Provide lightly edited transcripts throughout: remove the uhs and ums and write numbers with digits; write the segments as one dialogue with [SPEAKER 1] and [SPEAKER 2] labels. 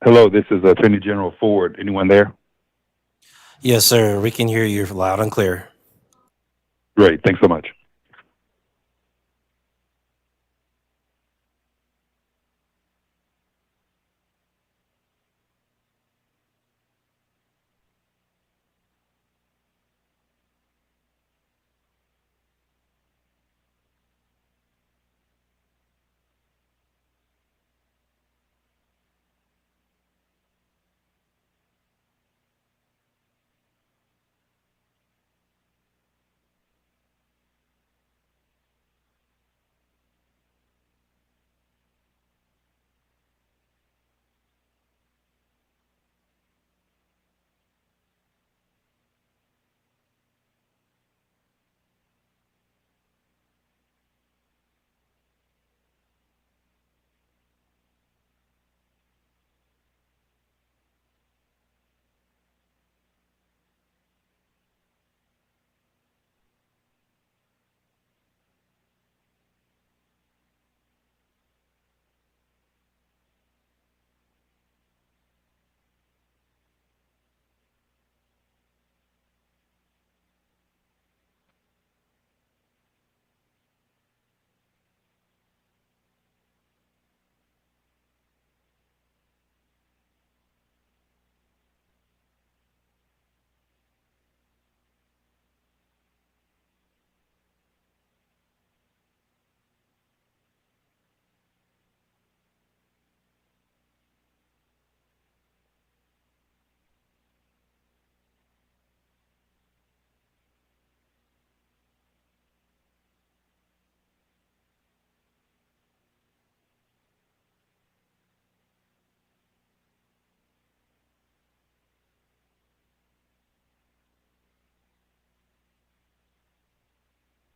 [SPEAKER 1] Hello, this is Attorney General Ford. Anyone there?
[SPEAKER 2] Yes, sir. We can hear you loud and clear.
[SPEAKER 1] Great, thanks so much.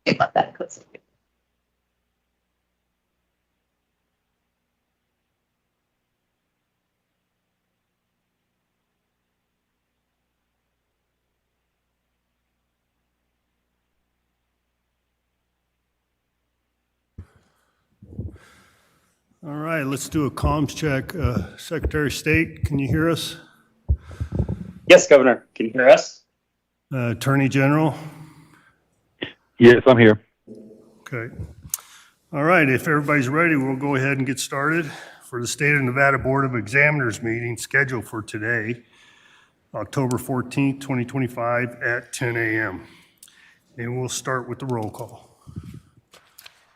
[SPEAKER 3] About that.
[SPEAKER 4] All right, let's do a comms check. Secretary of State, can you hear us?
[SPEAKER 5] Yes, Governor. Can you hear us?
[SPEAKER 4] Attorney General?
[SPEAKER 1] Yes, I'm here.
[SPEAKER 4] Okay. All right, if everybody's ready, we'll go ahead and get started for the State of Nevada Board of Examiners meeting scheduled for today, October 14th, 2025 at 10 a.m. And we'll start with the roll call.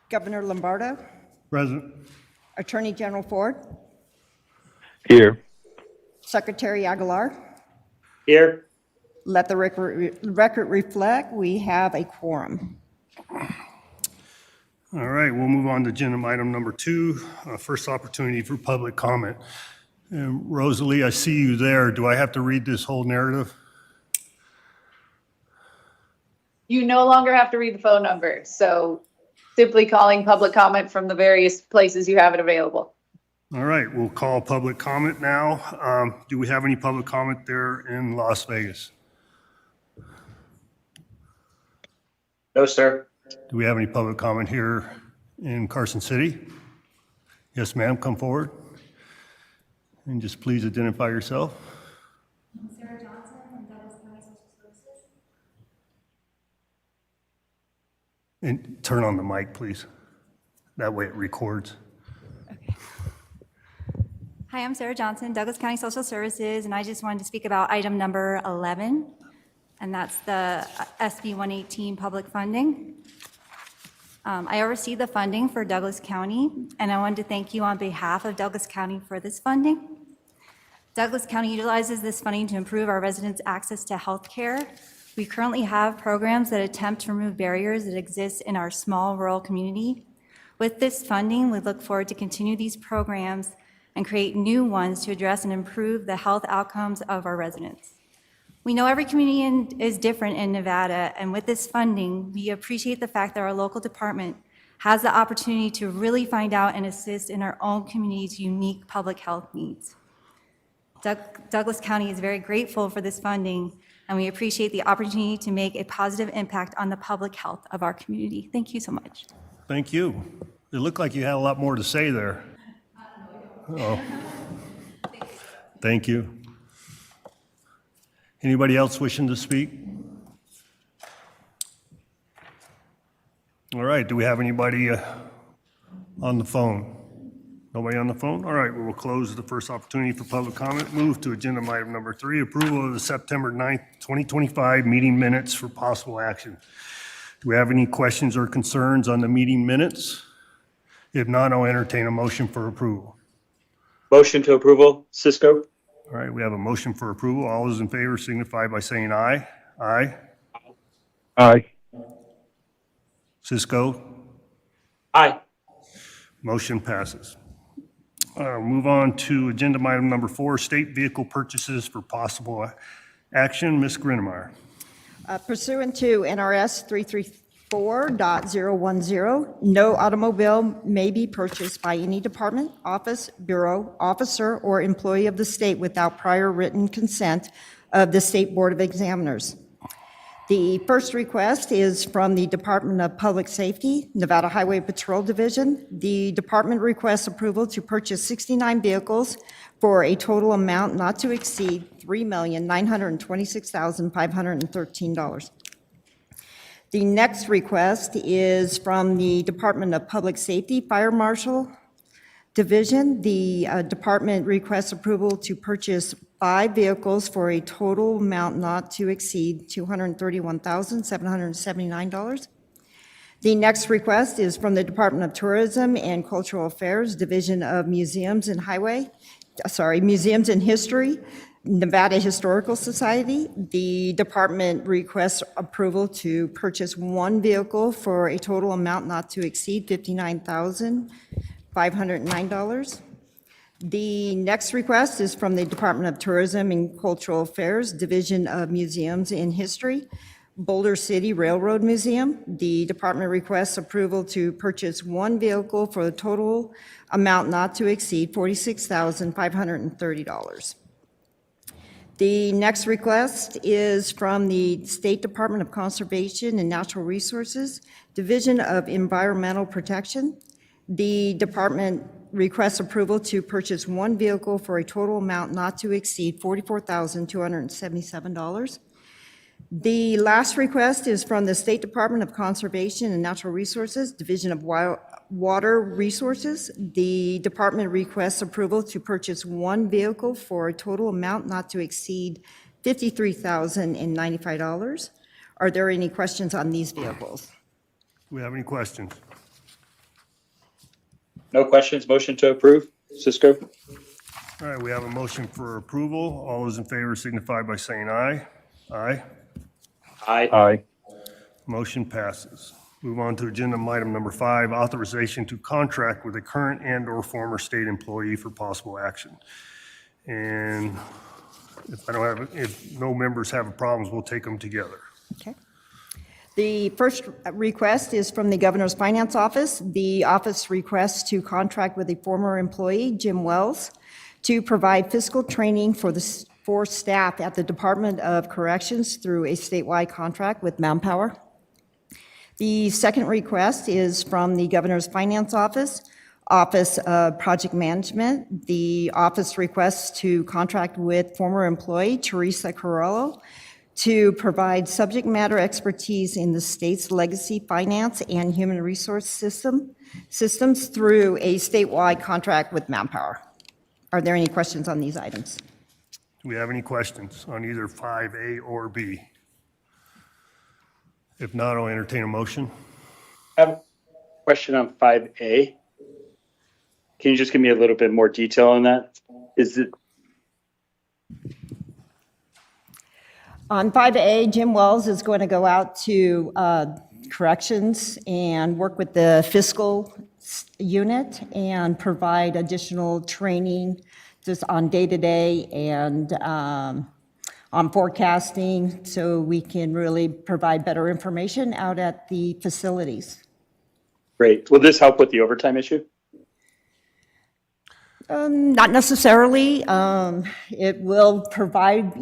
[SPEAKER 6] Governor Lombardo,
[SPEAKER 4] Present.
[SPEAKER 6] Attorney General Ford,
[SPEAKER 1] Here.
[SPEAKER 6] Secretary Aguilar.
[SPEAKER 5] Here.
[SPEAKER 6] Let the record reflect we have a quorum.
[SPEAKER 4] All right, we'll move on to agenda item number 2, first opportunity for public comment. And Rosalie, I see you there. Do I have to read this whole narrative?
[SPEAKER 3] You no longer have to read the phone number, so simply calling public comment from the various places you have it available.
[SPEAKER 4] All right, we'll call public comment now. Do we have any public comment there in Las Vegas?
[SPEAKER 5] No, sir.
[SPEAKER 4] Do we have any public comment here in Carson City? Yes, ma'am, come forward. And just please identify yourself.
[SPEAKER 7] I'm Sarah Johnson from Douglas County Social Services.
[SPEAKER 4] And turn on the mic, please. That way it records.
[SPEAKER 7] Okay. Hi, I'm Sarah Johnson, Douglas County Social Services, and I just wanted to speak about item number 11, and that's the SB 118 public funding. I oversee the funding for Douglas County, and I wanted to thank you on behalf of Douglas County for this funding. Douglas County utilizes this funding to improve our residents' access to health care. We currently have programs that attempt to remove barriers that exist in our small rural community. With this funding, we look forward to continue these programs and create new ones to address and improve the health outcomes of our residents. We know every community is different in Nevada, and with this funding, we appreciate the fact that our local department has the opportunity to really find out and assist in our own community's unique public health needs. Douglas County is very grateful for this funding, and we appreciate the opportunity to make a positive impact on the public health of our community. Thank you so much.
[SPEAKER 4] Thank you. It looked like you had a lot more to say there. Oh. Thank you. Anybody else wishing to speak? All right, do we have anybody on the phone? Nobody on the phone? All right, we will close the first opportunity for public comment. Move to agenda item number 3, approval of the September 9th, 2025 meeting minutes for possible action. Do we have any questions or concerns on the meeting minutes? If not, I'll entertain a motion for approval.
[SPEAKER 5] Motion to approval, Cisco.
[SPEAKER 4] All right, we have a motion for approval. All those in favor signify by saying aye. Aye.
[SPEAKER 1] Aye.
[SPEAKER 4] Cisco?
[SPEAKER 5] Aye.
[SPEAKER 4] Motion passes. Move on to agenda item number 4, state vehicle purchases for possible action. Ms. Grinemeyer.
[SPEAKER 6] Pursuant to NRS 334.010, no automobile may be purchased by any department, office, bureau, officer, or employee of the state without prior written consent of the State Board of Examiners. The first request is from the Department of Public Safety, Nevada Highway Patrol Division. The department requests approval to purchase 69 vehicles for a total amount not to exceed $3,926,513. The next request is from the Department of Public Safety, Fire Marshal Division. The department requests approval to purchase 5 vehicles for a total amount not to exceed $231,779. The next request is from the Department of Tourism and Cultural Affairs, Division of Museums and Museums and History, Nevada Historical Society. The department requests approval to purchase 1 vehicle for a total amount not to exceed $59,509. The next request is from the Department of Tourism and Cultural Affairs, Division of Museums and History, Boulder City Railroad Museum. The department requests approval to purchase 1 vehicle for a total amount not to exceed $46,530. The next request is from the State Department of Conservation and Natural Resources, Division of Environmental Protection. The department requests approval to purchase 1 vehicle for a total amount not to exceed $44,277. The last request is from the State Department of Conservation and Natural Resources, Division of Water Resources. The department requests approval to purchase 1 vehicle for a total amount not to exceed $53,095. Are there any questions on these vehicles?
[SPEAKER 4] Do we have any questions?
[SPEAKER 5] No questions. Motion to approve, Cisco.
[SPEAKER 4] All right, we have a motion for approval. All those in favor signify by saying aye. Aye.
[SPEAKER 5] Aye.
[SPEAKER 1] Aye.
[SPEAKER 4] Motion passes. Move on to agenda item number 5, authorization to contract with a current and/or former state employee for possible action. And if no members have problems, we'll take them together.
[SPEAKER 6] Okay. The first request is from the Governor's Finance Office. The office requests to contract with a former employee, Jim Wells, to provide fiscal training for staff at the Department of Corrections through a statewide contract with Manpower. The second request is from the Governor's Finance Office, Office of Project Management. The office requests to contract with former employee Teresa Carollo to provide subject matter expertise in the state's legacy finance and human resource systems through a statewide contract with Manpower. Are there any questions on these items?
[SPEAKER 4] Do we have any questions on either 5A or B? If not, I'll entertain a motion.
[SPEAKER 5] I have a question on 5A. Can you just give me a little bit more detail on that? Is it?
[SPEAKER 6] On 5A, Jim Wells is going to go out to corrections and work with the fiscal unit and provide additional training just on day-to-day and on forecasting, so we can really provide better information out at the facilities.
[SPEAKER 5] Great. Will this help with the overtime issue?
[SPEAKER 6] Not necessarily. It will provide,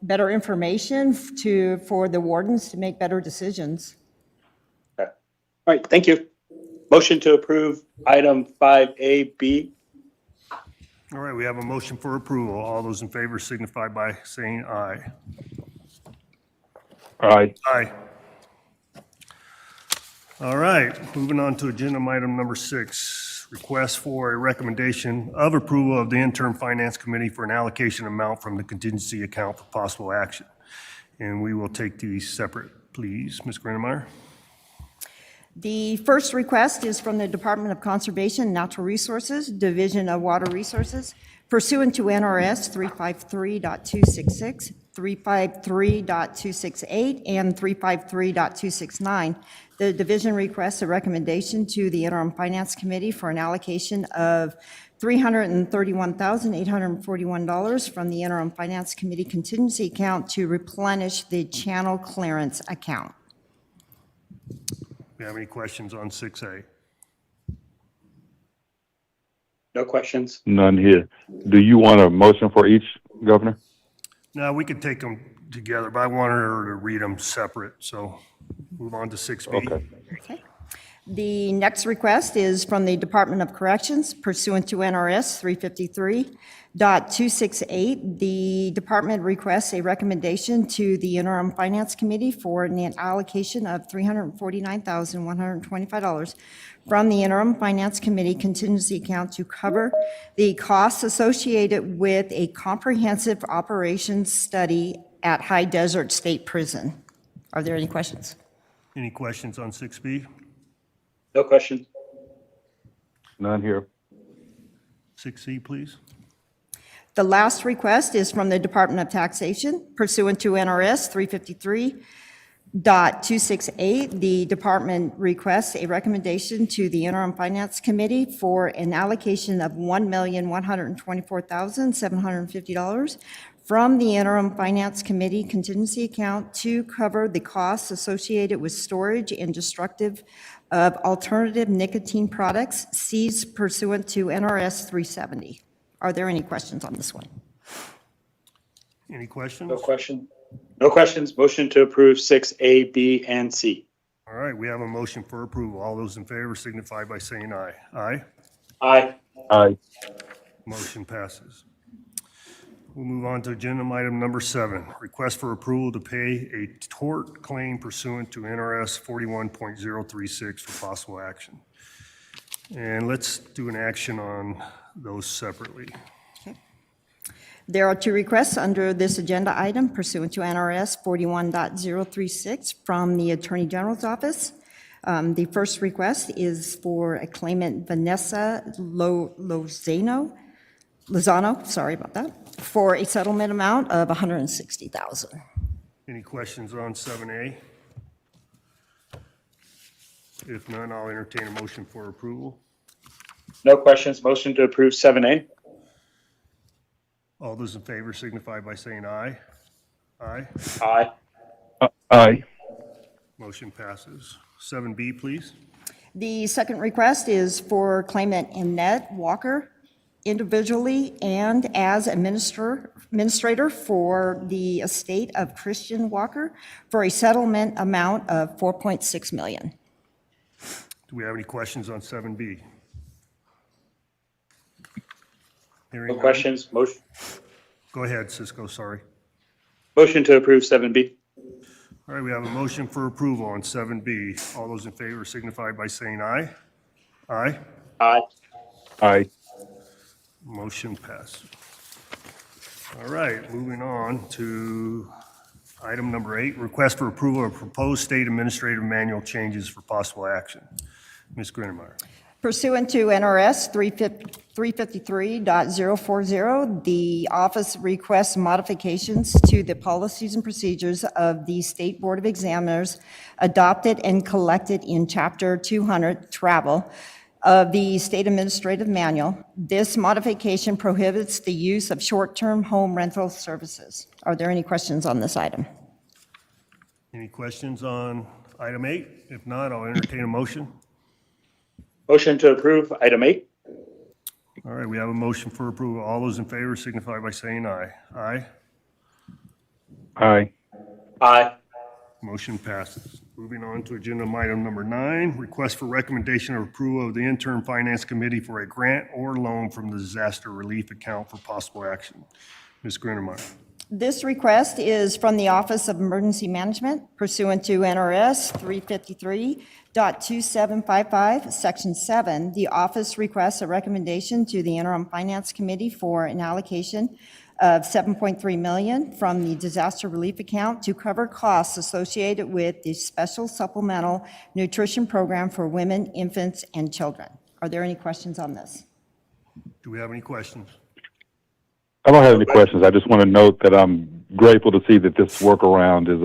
[SPEAKER 6] better information for the wardens to make better decisions.
[SPEAKER 5] Okay. All right, thank you. Motion to approve item 5A-B.
[SPEAKER 4] All right, we have a motion for approval. All those in favor signify by saying aye.
[SPEAKER 1] Aye.
[SPEAKER 4] Aye. All right, moving on to agenda item number 6, request for a recommendation of approval of the interim finance committee for an allocation amount from the contingency account for possible action. And we will take these separate, please. Ms. Grinnemeyer?
[SPEAKER 6] The first request is from the Department of Conservation and Natural Resources, Division of Water Resources, pursuant to NRS 353.266, 353.268, and 353.269. The division requests a recommendation to the Interim Finance Committee for an allocation of $331,841 from the Interim Finance Committee contingency account to replenish the channel clearance account.
[SPEAKER 4] Do we have any questions on 6A?
[SPEAKER 5] No questions?
[SPEAKER 1] None here. Do you want a motion for each, Governor?
[SPEAKER 4] No, we could take them together, but I wanted her to read them separate, so move on to 6B.
[SPEAKER 1] Okay.
[SPEAKER 6] Okay. The next request is from the Department of Corrections pursuant to NRS 353.268. The department requests a recommendation to the Interim Finance Committee for an allocation of $349,125 from the Interim Finance Committee contingency account to cover the costs associated with a comprehensive operations study at High Desert State Prison. Are there any questions?
[SPEAKER 4] Any questions on 6B?
[SPEAKER 5] No questions?
[SPEAKER 1] None here.
[SPEAKER 4] 6C, please.
[SPEAKER 6] The last request is from the Department of Taxation pursuant to NRS 353.268. The department requests a recommendation to the Interim Finance Committee for an allocation of $1,124,750 from the Interim Finance Committee contingency account to cover the costs associated with storage and destructive of alternative nicotine products seized pursuant to NRS 370. Are there any questions on this one?
[SPEAKER 4] Any questions?
[SPEAKER 5] No question? No questions. Motion to approve 6A, B, and C.
[SPEAKER 4] All right, we have a motion for approval. All those in favor signify by saying aye. Aye.
[SPEAKER 5] Aye.
[SPEAKER 1] Aye.
[SPEAKER 4] Motion passes. We'll move on to agenda item number 7, request for approval to pay a tort claim pursuant to NRS 41.036 for possible action. And let's do an action on those separately.
[SPEAKER 6] There are 2 requests under this agenda item pursuant to NRS 41.036 from the Attorney General's Office. The first request is for a claimant, Vanessa Lozano, sorry about that, for a settlement amount of $160,000.
[SPEAKER 4] Any questions on 7A? If none, I'll entertain a motion for approval.
[SPEAKER 5] No questions. Motion to approve 7A.
[SPEAKER 4] All those in favor signify by saying aye. Aye.
[SPEAKER 5] Aye.
[SPEAKER 1] Aye.
[SPEAKER 4] Motion passes. 7B, please.
[SPEAKER 6] The second request is for claimant Annette Walker, individually and as administrator for the estate of Christian Walker for a settlement amount of $4.6 million.
[SPEAKER 4] Do we have any questions on 7B? Hearing
[SPEAKER 5] No
[SPEAKER 4] none.
[SPEAKER 5] questions. Motion.
[SPEAKER 4] Go ahead, Cisco, sorry.
[SPEAKER 5] Motion to approve 7B.
[SPEAKER 4] All right, we have a motion for approval on 7B. All those in favor signify by saying aye. Aye.
[SPEAKER 5] Aye.
[SPEAKER 1] Aye.
[SPEAKER 4] Motion passes. All right, moving on to item number 8, request for approval of proposed state administrative manual changes for possible action. Ms. Grinnemeyer.
[SPEAKER 6] Pursuant to NRS 353.040, the office requests modifications to the policies and procedures of the State Board of Examiners adopted and collected in Chapter 200 Travel of the State Administrative Manual. This modification prohibits the use of short-term home rental services. Are there any questions on this item?
[SPEAKER 4] Any questions on item 8? If not, I'll entertain a motion.
[SPEAKER 5] Motion to approve item 8.
[SPEAKER 4] All right, we have a motion for approval. All those in favor signify by saying aye. Aye.
[SPEAKER 1] Aye.
[SPEAKER 5] Aye.
[SPEAKER 4] Motion passes. Moving on to agenda item number 9, request for recommendation of approval of the interim finance committee for a grant or loan from the disaster relief account for possible action. Ms. Grinnemeyer.
[SPEAKER 6] This request is from the Office of Emergency Management pursuant to NRS 353.2755, Section 7. The office requests a recommendation to the Interim Finance Committee for an allocation of $7.3 million from the disaster relief account to cover costs associated with the special supplemental nutrition program for women, infants, and children. Are there any questions on this?
[SPEAKER 4] Do we have any questions?
[SPEAKER 1] I don't have any questions. I just want to note that I'm grateful to see that this workaround is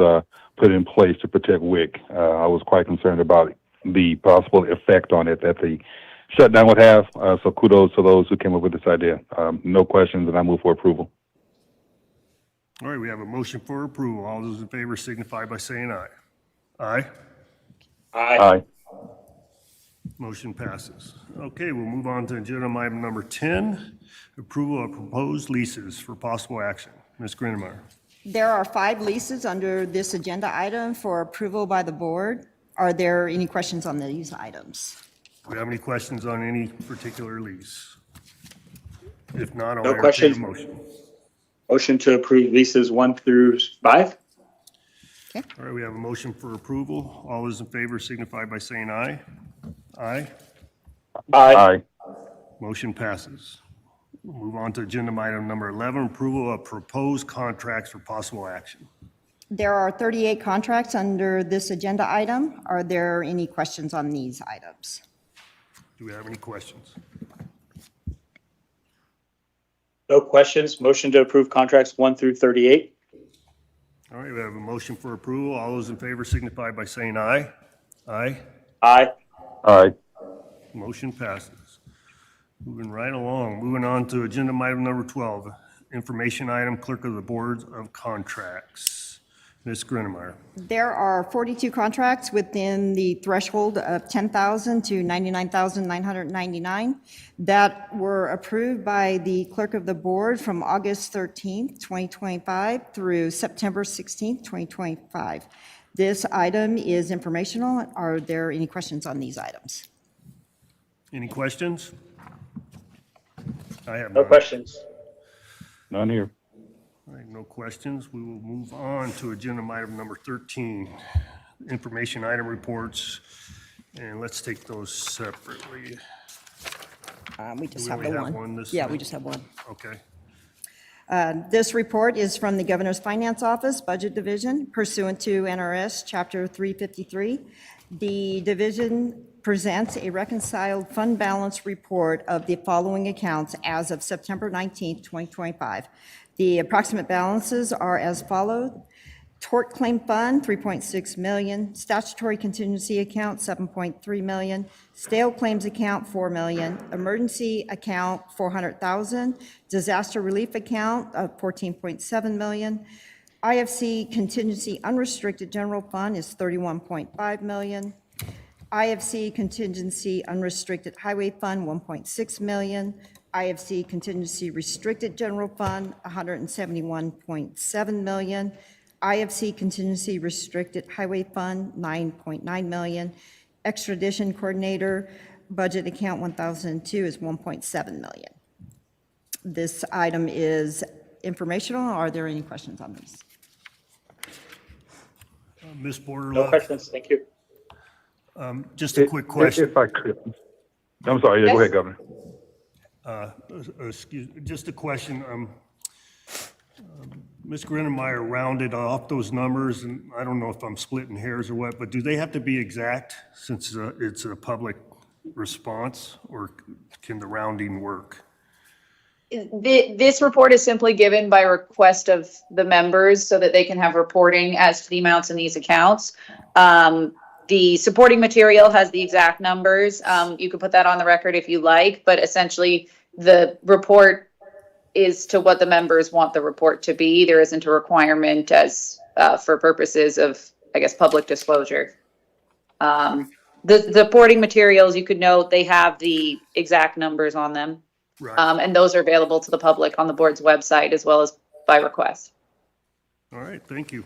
[SPEAKER 1] put in place to protect WIC. I was quite concerned about the possible effect on it that the shutdown would have. So kudos to those who came up with this idea. No questions, and I move for approval.
[SPEAKER 4] All right, we have a motion for approval. All those in favor signify by saying aye. Aye.
[SPEAKER 5] Aye.
[SPEAKER 1] Aye.
[SPEAKER 4] Motion passes. Okay, we'll move on to agenda item number 10, approval of proposed leases for possible action. Ms. Grinnemeyer.
[SPEAKER 6] There are 5 leases under this agenda item for approval by the board. Are there any questions on these items?
[SPEAKER 4] Do we have any questions on any particular lease? If not, I'll
[SPEAKER 5] No
[SPEAKER 4] entertain a
[SPEAKER 5] questions.
[SPEAKER 4] motion.
[SPEAKER 5] Motion to approve leases 1 through 5.
[SPEAKER 4] All right, we have a motion for approval. All those in favor signify by saying aye. Aye.
[SPEAKER 1] Aye.
[SPEAKER 4] Motion passes. We'll move on to agenda item number 11, approval of proposed contracts for possible action.
[SPEAKER 6] There are 38 contracts under this agenda item. Are there any questions on these items?
[SPEAKER 4] Do we have any questions?
[SPEAKER 5] No questions. Motion to approve contracts 1 through 38.
[SPEAKER 4] All right, we have a motion for approval. All those in favor signify by saying aye. Aye.
[SPEAKER 5] Aye.
[SPEAKER 1] Aye.
[SPEAKER 4] Motion passes. Moving right along, moving on to agenda item number 12, information item, clerk of the board of contracts. Ms. Grinnemeyer.
[SPEAKER 6] There are 42 contracts within the threshold of $10,000 to $99,999 that were approved by the clerk of the board from August 13th, 2025 through September 16th, 2025. This item is informational. Are there any questions on these items?
[SPEAKER 4] Any questions? I have
[SPEAKER 5] No
[SPEAKER 4] none.
[SPEAKER 5] questions.
[SPEAKER 1] None here.
[SPEAKER 4] All right, no questions. We will move on to agenda item number 13, information item reports, and let's take those separately.
[SPEAKER 6] We just
[SPEAKER 4] we
[SPEAKER 6] have the
[SPEAKER 4] only have
[SPEAKER 6] one.
[SPEAKER 4] one this
[SPEAKER 6] Yeah,
[SPEAKER 4] time?
[SPEAKER 6] we just have one.
[SPEAKER 4] Okay.
[SPEAKER 6] This report is from the Governor's Finance Office, Budget Division, pursuant to NRS Chapter 353. The division presents a reconciled fund balance report of the following accounts as of September 19th, 2025. The approximate balances are as follows. Tort Claim Fund, $3.6 million. Statutory Contingency Account, $7.3 million. Stale Claims Account, $4 million. Emergency Account, $400,000. Disaster Relief Account of $14.7 million. IFC Contingency Unrestricted General Fund is $31.5 million. IFC Contingency Unrestricted Highway Fund, $1.6 million. IFC Contingency Restricted General Fund, $171.7 million. IFC Contingency Restricted Highway Fund, $9.9 million. Extradition Coordinator Budget Account 1002 is $1.7 million. This item is informational. Are there any questions on these?
[SPEAKER 4] Ms.
[SPEAKER 5] No
[SPEAKER 4] Borderlock,
[SPEAKER 5] questions. Thank you.
[SPEAKER 4] just a quick question.
[SPEAKER 1] If I could. I'm sorry. Yeah, go ahead, Governor.
[SPEAKER 4] Just a question. Ms. Grinnemeyer rounded off those numbers, and I don't know if I'm splitting hairs or what, but do they have to be exact since it's a public response, or can the rounding work?
[SPEAKER 3] This report is simply given by request of the members so that they can have reporting as to the amounts in these accounts. The supporting material has the exact numbers. You could put that on the record if you like, but essentially the report is to what the members want the report to be. There isn't a requirement as for purposes of, I guess, public disclosure. The supporting materials, you could note, they have the exact numbers on them.
[SPEAKER 4] Right.
[SPEAKER 3] And those are available to the public on the board's website as well as by request.
[SPEAKER 4] All right, thank you.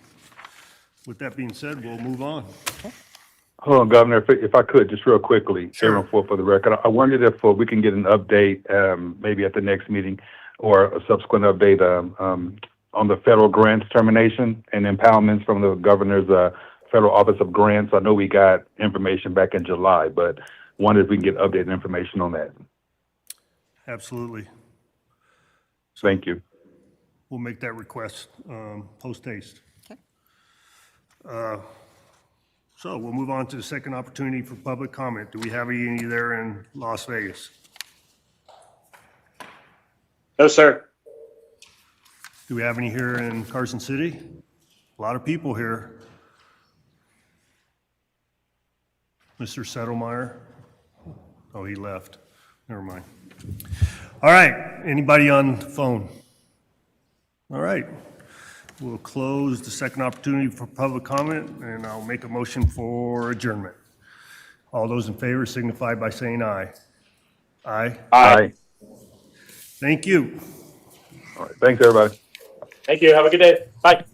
[SPEAKER 4] With that being said, we'll move on.
[SPEAKER 1] Hold on, Governor, if I could, just real quickly,
[SPEAKER 4] Sure.
[SPEAKER 1] Aaron Ford for the record. I wondered if we can get an update, maybe at the next meeting or a subsequent update on the federal grants termination and impoundments from the governor's Federal Office of Grants. I know we got information back in July, but wondered if we can get updated information on that.
[SPEAKER 4] Absolutely.
[SPEAKER 1] Thank you.
[SPEAKER 4] We'll make that request post haste.
[SPEAKER 6] Okay.
[SPEAKER 4] So we'll move on to the second opportunity for public comment. Do we have any there in Las Vegas?
[SPEAKER 5] No, sir.
[SPEAKER 4] Do we have any here in Carson City? A lot of people here. Mr. Settlemeyer? Oh, he left. Never mind. All right, anybody on the phone? All right, we'll close the second opportunity for public comment, and I'll make a motion for adjournment. All those in favor signify by saying aye. Aye.
[SPEAKER 1] Aye.
[SPEAKER 4] Thank you.
[SPEAKER 1] All right. Thanks, everybody.
[SPEAKER 5] Thank you. Have a good day. Bye.